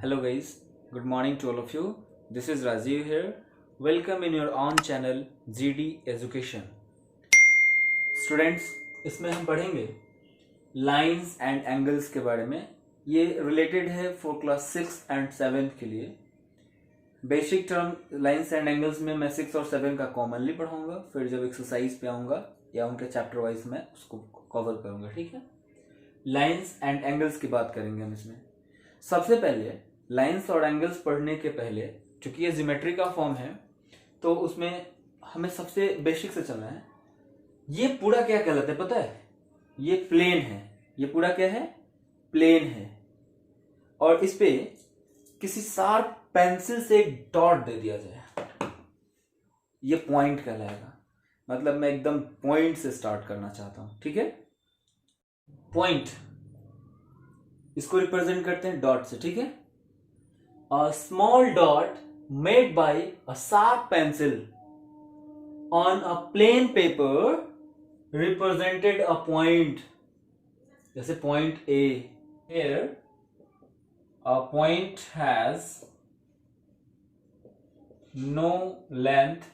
Hello guys, good morning to all of you. This is Rajiv here. Welcome in your own channel GD Education. Students, इसमें हम पढ़ेंगे lines and angles के बारे में. ये related है फॉर क्लास 6 एंड 7 के लिए. Basic term lines and angles में मैं 6 और 7 का कॉमनली पढ़ाऊंगा, फिर जब एक्सरसाइज पे आऊंगा या उनके चैप्टर वाइज मैं उसको कवर करूंगा. ठीक है, लाइंस एंड एंगल्स की बात करेंगे हम इसमें. सबसे पहले लाइंस और एंगल्स पढ़ने के पहले, क्योंकि ये ज्योमेट्री का फॉर्म है तो उसमें हमें सबसे बेसिक से चलना है. ये पूरा क्या कहलाता है पता है? ये प्लेन है. ये पूरा क्या है? प्लेन है. और इस पे किसी शार्प पेंसिल से एक डॉट दे दिया जाए, ये पॉइंट कहलाएगा. मतलब मैं एकदम पॉइंट से स्टार्ट करना चाहता हूं. ठीक है, पॉइंट इसको रिप्रेजेंट करते हैं डॉट से. ठीक है, a small dot made by a sharp pencil on a plain paper represented a point. जैसे point A. Here a point has no length,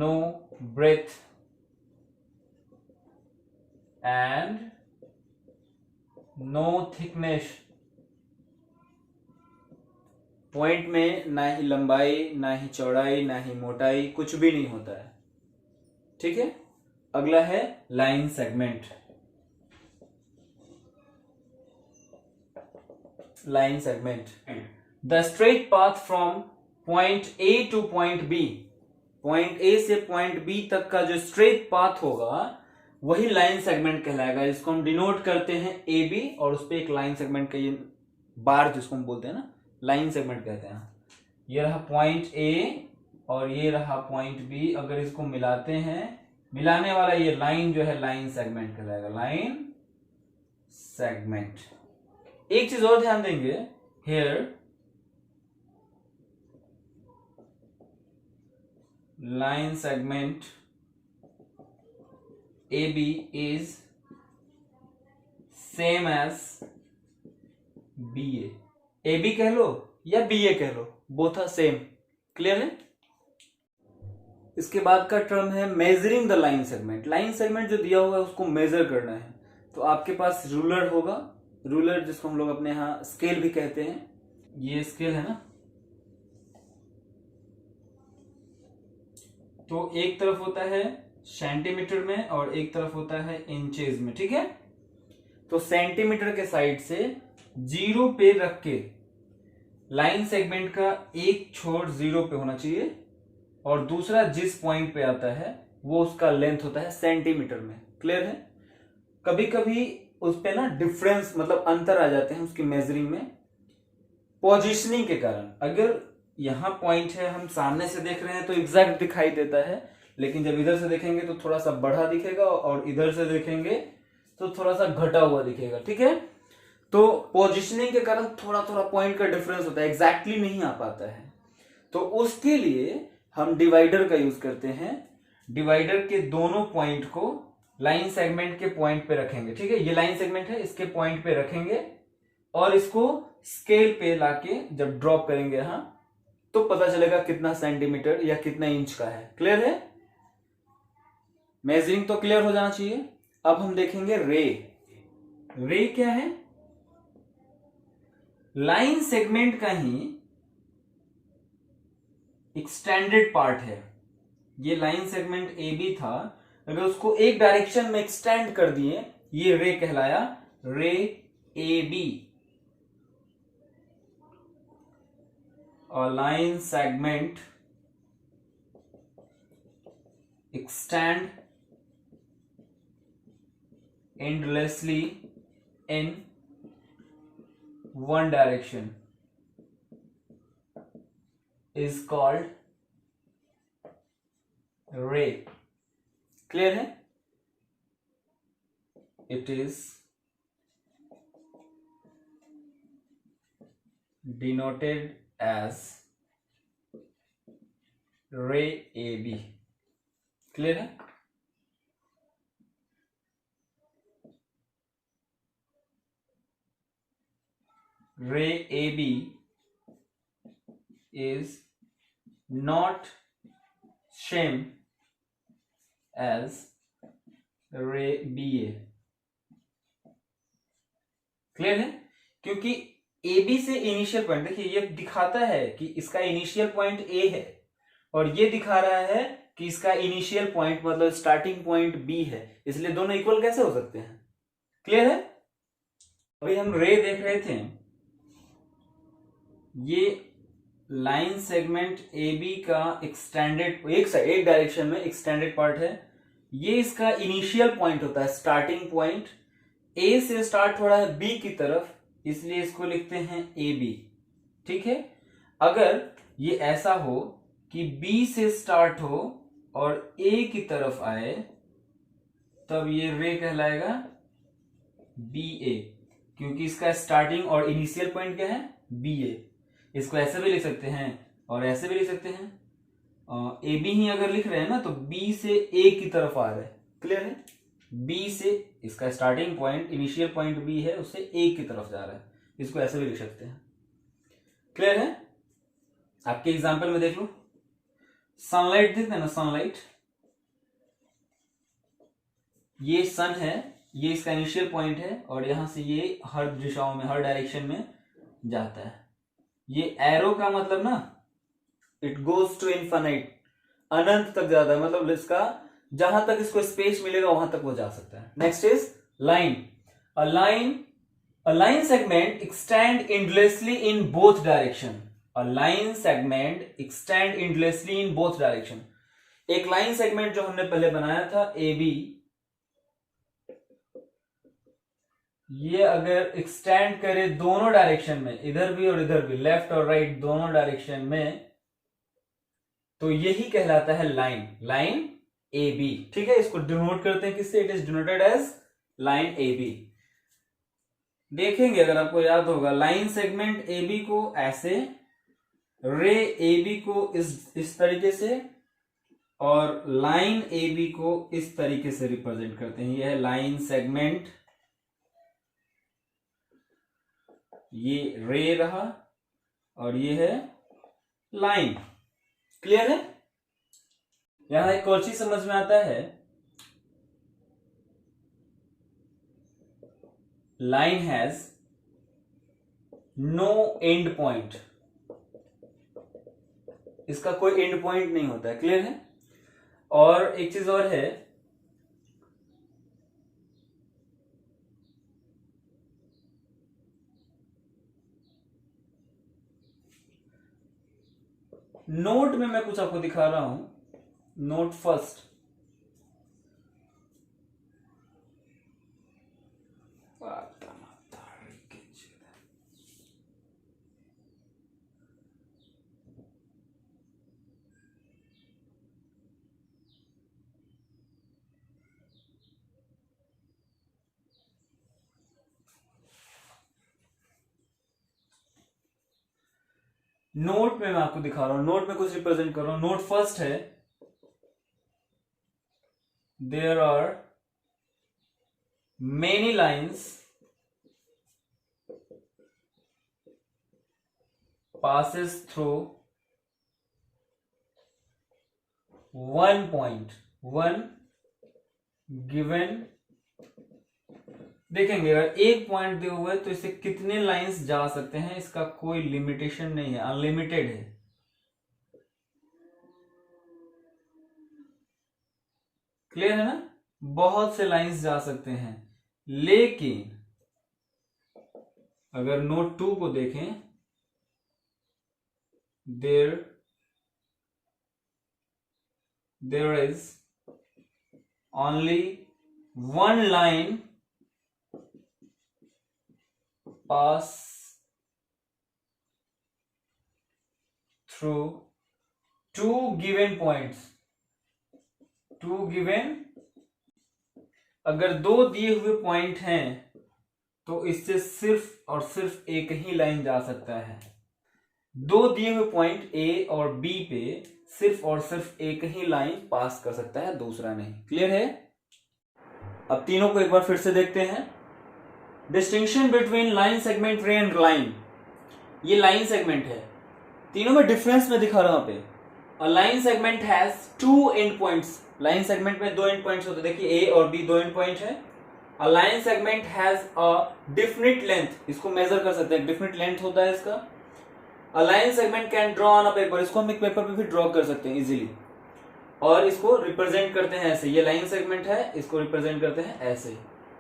no breadth and no thickness. Point में ना ही लंबाई, ना ही चौड़ाई, ना ही मोटाई, कुछ भी नहीं होता है. ठीक है, अगला है line segment. Line segment the straight path from point A to point B. Point A से पॉइंट बी तक का जो स्ट्रेट पाथ होगा वही लाइन सेगमेंट कहलाएगा. इसको हम डिनोट करते हैं ए बी, और उस पर एक लाइन सेगमेंट का ये बार जिसको हम बोलते हैं ना, लाइन सेगमेंट कहते हैं. ये रहा पॉइंट ए और ये रहा पॉइंट बी. अगर इसको मिलाते हैं, मिलाने वाला ये लाइन जो है लाइन सेगमेंट कहलाएगा. Line segment. एक चीज और ध्यान देंगे, here line segment A B is same as B A. A B कह लो या बी ए कह लो, बोथ आर सेम. क्लियर है? इसके बाद का टर्म है measuring the line segment. Line segment जो दिया हुआ है उसको मेजर करना है. तो आपके पास रूलर होगा, रूलर जिसको हम लोग अपने यहां स्केल भी कहते हैं. ये स्केल है ना, तो एक तरफ होता है सेंटीमीटर में और एक तरफ होता है इंचेस में. ठीक है, तो सेंटीमीटर के साइड से 0 पे रख के लाइन सेगमेंट का एक छोर 0 पे होना चाहिए और दूसरा जिस पॉइंट पे आता है वो उसका लेंथ होता है सेंटीमीटर में. क्लियर है? कभी कभी उस पे ना डिफरेंस मतलब अंतर आ जाते हैं उसकी मेजरिंग में पोजीशनिंग के कारण. अगर यहां पॉइंट है, हम सामने से देख रहे हैं तो एग्जैक्ट दिखाई देता है, लेकिन जब इधर से देखेंगे तो थोड़ा सा बढ़ा दिखेगा और इधर से देखेंगे तो थोड़ा सा घटा हुआ दिखेगा. ठीक है, तो पोजीशनिंग के कारण थोड़ा थोड़ा पॉइंट का डिफरेंस होता है, एग्जैक्टली नहीं आ पाता है. तो उसके लिए हम डिवाइडर का यूज करते हैं. डिवाइडर के दोनों पॉइंट को लाइन सेगमेंट के पॉइंट पे रखेंगे. ठीक है, ये लाइन सेगमेंट है, इसके पॉइंट पे रखेंगे और इसको स्केल पे लाके जब ड्रॉप करेंगे यहां तो पता चलेगा कितना सेंटीमीटर या कितना इंच का है. क्लियर है? मेजरिंग तो क्लियर हो जाना चाहिए. अब हम देखेंगे रे. रे क्या है? लाइन सेगमेंट का ही एक्सटेंडेड पार्ट है. ये लाइन सेगमेंट ए बी था, अगर उसको एक डायरेक्शन में एक्सटेंड कर दिए, ये रे कहलाया. रे ए बी. और line segment extend endlessly in one direction is called ray. Clear है? It is denoted as ray AB. Clear है? Ray A B is not same as ray B A. Clear है? क्योंकि A B से initial point, देखिए ये दिखाता है कि इसका इनिशियल पॉइंट ए है और ये दिखा रहा है कि इसका इनिशियल पॉइंट मतलब स्टार्टिंग पॉइंट बी है, इसलिए दोनों इक्वल कैसे हो सकते हैं? क्लियर है? अभी हम रे देख रहे थे, ये लाइन सेगमेंट ए बी का एक्सटेंडेड एक डायरेक्शन में एक्सटेंडेड पार्ट है। ये इसका इनिशियल पॉइंट होता है, स्टार्टिंग पॉइंट। ए से स्टार्ट हो रहा है बी की तरफ, इसलिए इसको लिखते हैं ए बी। ठीक है? अगर ये ऐसा हो कि बी से स्टार्ट हो और ए की तरफ आए, तब ये रे कहलाएगा बी ए, क्योंकि इसका स्टार्टिंग और इनिशियल पॉइंट क्या है? बी ए। इसको ऐसे भी लिख सकते हैं और ऐसे भी लिख सकते हैं। ए बी ही अगर लिख रहे हैं ना, तो बी से ए की तरफ आ रहे हैं। क्लियर है? बी से इसका starting point, initial point B है, उससे ए की तरफ जा रहा है, इसको ऐसे भी लिख सकते हैं। क्लियर है? आपके एग्जाम्पल में देख लो, सनलाइट देखते हैं ना, सनलाइट, ये सन है, ये इसका इनिशियल पॉइंट है और यहां से ये हर दिशाओं में, हर डायरेक्शन में जाता है। ये एरो का मतलब ना, इट गोज टू इन्फिनिट, अनंत तक जाता है, मतलब इसका जहां तक इसको स्पेस मिलेगा वहां तक वो जा सकता है। Next is line. A line segment extend endlessly in both direction. A line segment extend endlessly in both direction. एक लाइन सेगमेंट जो हमने पहले बनाया था ए बी, ये अगर एक्सटेंड करे दोनों डायरेक्शन में, इधर भी और इधर भी, लेफ्ट और राइट दोनों डायरेक्शन में, तो यही कहलाता है लाइन, लाइन ए बी। ठीक है? इसको डिनोट करते हैं किससे? It is denoted as line A B. देखेंगे, अगर आपको याद होगा, लाइन सेगमेंट ए बी को ऐसे, रे ए बी को इस तरीके से, और लाइन ए बी को इस तरीके से रिप्रेजेंट करते हैं। यह है लाइन सेगमेंट, ये रे रहा और ये है लाइन। क्लियर है? यहां एक और चीज समझ में आता है, line has no end point, इसका कोई एंड पॉइंट नहीं होता है। क्लियर है? और एक चीज और है, नोट में मैं कुछ आपको दिखा रहा हूं, नोट फर्स्ट। नोट में मैं आपको दिखा रहा हूं, नोट में कुछ रिप्रेजेंट कर रहा हूं। नोट फर्स्ट है, there are many lines passes through one point, one given। देखेंगे, अगर एक पॉइंट दिए हुए तो इसे कितने लाइंस जा सकते हैं, इसका कोई लिमिटेशन नहीं है, अनलिमिटेड है। क्लियर है ना? बहुत से लाइंस जा सकते हैं। लेकिन अगर नोट 2 को देखें, there is only one line pass through two given points, two given। अगर दो दिए हुए पॉइंट हैं तो इससे सिर्फ और सिर्फ एक ही लाइन जा सकता है। दो दिए हुए पॉइंट ए और बी पे सिर्फ और सिर्फ एक ही लाइन पास कर सकता है, दूसरा नहीं। क्लियर है? अब तीनों को एक बार फिर से देखते हैं। Distinction between line segment ray and line. ये लाइन सेगमेंट है, तीनों में डिफरेंस में दिखा रहा हूं पे। A line segment has two end points, line segment में दो एंड पॉइंट्स होते हैं, देखिए ए और बी दो एंड पॉइंट है। अ line segment has a definite length, इसको मेजर कर सकते हैं, डिफिनिट लेंथ होता है इसका। अ line segment can draw on a paper, इसको हम एक पेपर पे भी ड्रॉ कर सकते हैं इजीली, और इसको रिप्रेजेंट करते हैं ऐसे, ये लाइन सेगमेंट है, इसको रिप्रेजेंट करते हैं ऐसे।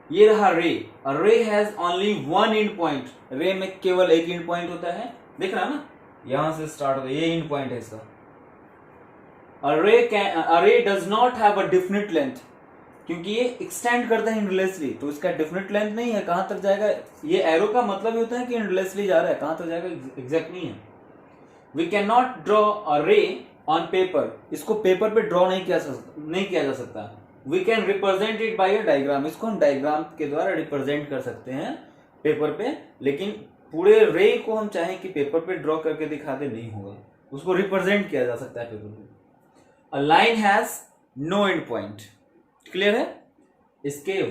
ये रहा रे, रे has only one end point, रे में केवल एक एंड पॉइंट होता है, दिख रहा ना, यहां से स्टार्ट होता है, ये एंड पॉइंट है इसका। रे does not have a definite length, क्योंकि ये एक्सटेंड करता है एंडलेसली, तो इसका डिफिनिट लेंथ नहीं है, कहां तक जाएगा, ये एरो का मतलब ही होता है कि एंडलेसली जा रहा है, कहां तक जाएगा एग्जैक्ट नहीं है। We can not draw a ray on paper, इसको पेपर पे ड्रॉ नहीं किया जा सकता। We can represent it by a diagram, इसको हम डायग्राम के द्वारा रिप्रेजेंट कर सकते हैं पेपर पे, लेकिन पूरे रे को हम चाहें कि पेपर पे ड्रॉ करके दिखा दे, नहीं होगा, उसको रिप्रेजेंट किया जा सकता है पेपर पे। A line has no end point, clear है, इसके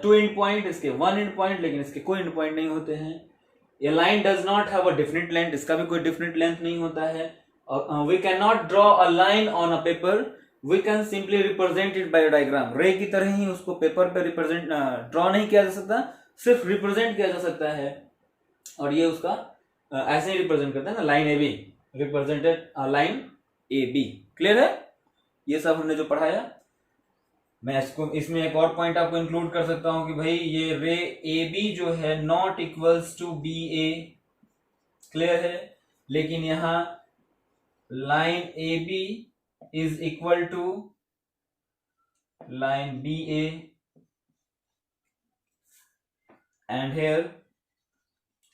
टू एंड पॉइंट, इसके वन एंड पॉइंट, लेकिन इसके कोई एंड पॉइंट नहीं होते हैं। A line does not have a definite length, इसका भी कोई डिफिनिट लेंथ नहीं होता है। We can not draw a line on a paper, we can simply represent it by diagram, ray की तरह ही उसको पेपर पे रिप्रेजेंट ड्रॉ नहीं किया जा सकता, सिर्फ रिप्रेजेंट किया जा सकता है। और ये उसका ऐसे ही रिप्रेजेंट करता है ना, line A B represented line A B, clear है, ये सब हमने जो पढ़ाया। मैं इसको इसमें एक और पॉइंट आपको इंक्लूड कर सकता हूं कि भाई ये रे ए बी जो है not equals to B A, clear है, लेकिन यहां line A B is equal to line B A, and here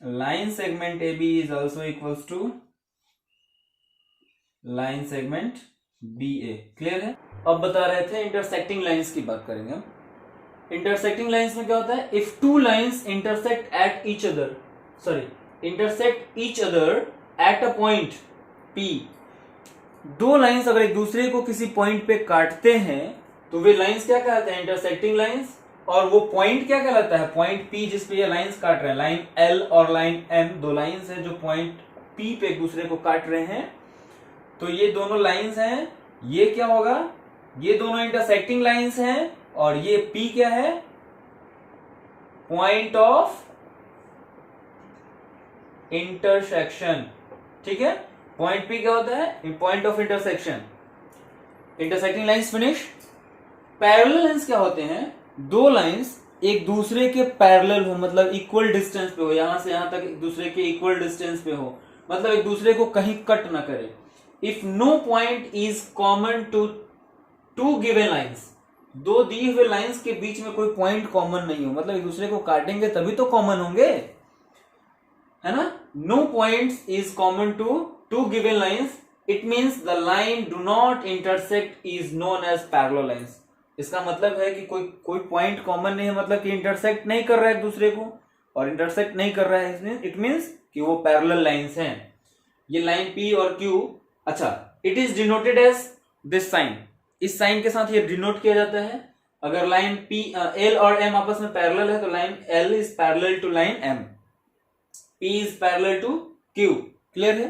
line segment A B is also equals to line segment B A, clear है। अब बता रहे थे इंटरसेक्टिंग लाइंस की बात करेंगे हम। इंटरसेक्टिंग लाइंस में क्या होता है, if two lines intersect at each other, intersect each other at a point P, दो लाइंस अगर एक दूसरे को किसी पॉइंट पे काटते हैं तो वे लाइंस क्या कहलाते हैं, इंटरसेक्टिंग लाइंस, और वो पॉइंट क्या कहलाता है, पॉइंट पी जिस पे ये लाइंस काट रहे हैं, लाइन एल और लाइन एम, दो लाइंस हैं जो पॉइंट पी पे एक दूसरे को काट रहे हैं, तो ये दोनों लाइंस हैं, ये क्या होगा, ये दोनों इंटरसेक्टिंग लाइंस हैं, और ये P क्या है, पॉइंट ऑफ इंटरसेक्शन, ठीक है, पॉइंट P क्या होता है, point of intersection. Intersecting lines finish. Parallel lines क्या होते हैं, दो लाइंस एक दूसरे के पैरेलल हो, मतलब इक्वल डिस्टेंस पे हो, यहां से यहां तक एक दूसरे के इक्वल डिस्टेंस पे हो, मतलब एक दूसरे को कहीं कट ना करे। If no point is common to two given lines, दो दिए हुए लाइंस के बीच में कोई पॉइंट कॉमन नहीं हो, मतलब एक दूसरे को काटेंगे तभी तो कॉमन होंगे, है ना। No point is common to two given lines, it means the line do not intersect is known as parallel lines. इसका मतलब है कि कोई पॉइंट कॉमन नहीं है, मतलब कि इंटरसेक्ट नहीं कर रहा है एक दूसरे को, और इंटरसेक्ट नहीं कर रहा है इट मीन्स कि वो पैरेलल लाइंस हैं। ये लाइन P और Q, अच्छा, it is denoted as this sign, इस साइन के साथ ये डिनोट किया जाता है। अगर लाइन P L और M आपस में पैरेलल है तो line L is parallel to line M, P is parallel to Q, clear है।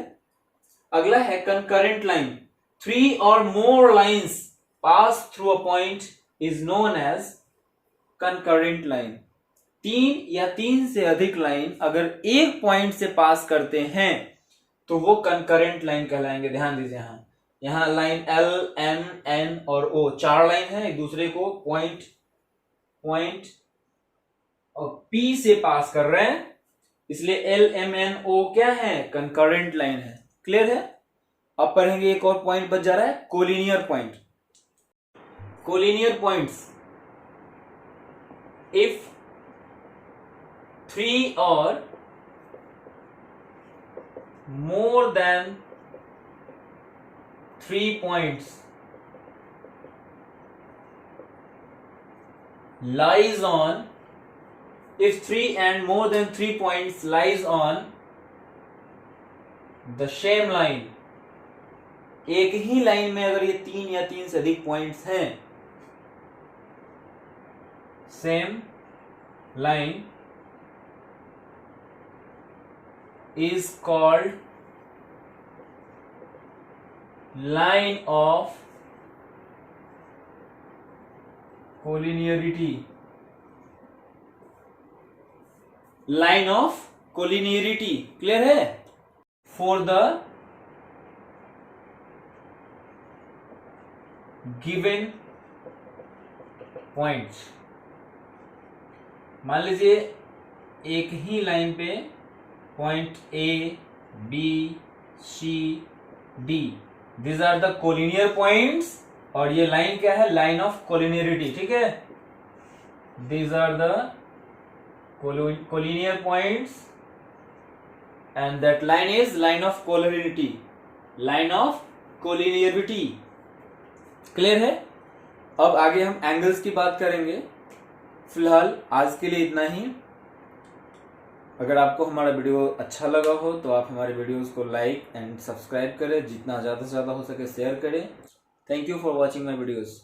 अगला है कंकरेंट लाइन, थ्री और more lines pass through a point is known as concurrent line. तीन या तीन से अधिक लाइन अगर एक पॉइंट से पास करते हैं तो वो कंकरेंट लाइन कहलाएंगे। ध्यान दीजिए, यहां लाइन L, M, N और O, चार लाइन है, एक दूसरे को पॉइंट और P से पास कर रहे हैं, इसलिए L, M, N, O क्या है, कंकरेंट लाइन है, क्लियर है। अब पढ़ेंगे एक और पॉइंट बच जा रहा है, collinear point. Collinear points, if three और more than 3 points lies on, if 3 and more than 3 points lies on the same line, एक ही लाइन में अगर ये तीन या तीन से अधिक पॉइंट्स हैं, same line is called line of collinearity. Line of collinearity, clear है? For the given points. मान लीजिए एक ही लाइन पे point A B C D, this are the collinear points, और ये लाइन क्या है? लाइन ऑफ कोलिनियरिटी, ठीक है? This are the collinear points and that line is line of collinearity, line of collinearity, clear है? अब आगे हम एंगल्स की बात करेंगे। फिलहाल आज के लिए इतना ही। अगर आपको हमारा वीडियो अच्छा लगा हो तो आप हमारे वीडियोस को लाइक एंड सब्सक्राइब करें, जितना ज़्यादा से ज़्यादा हो सके शेयर करें। Thank you for watching my videos.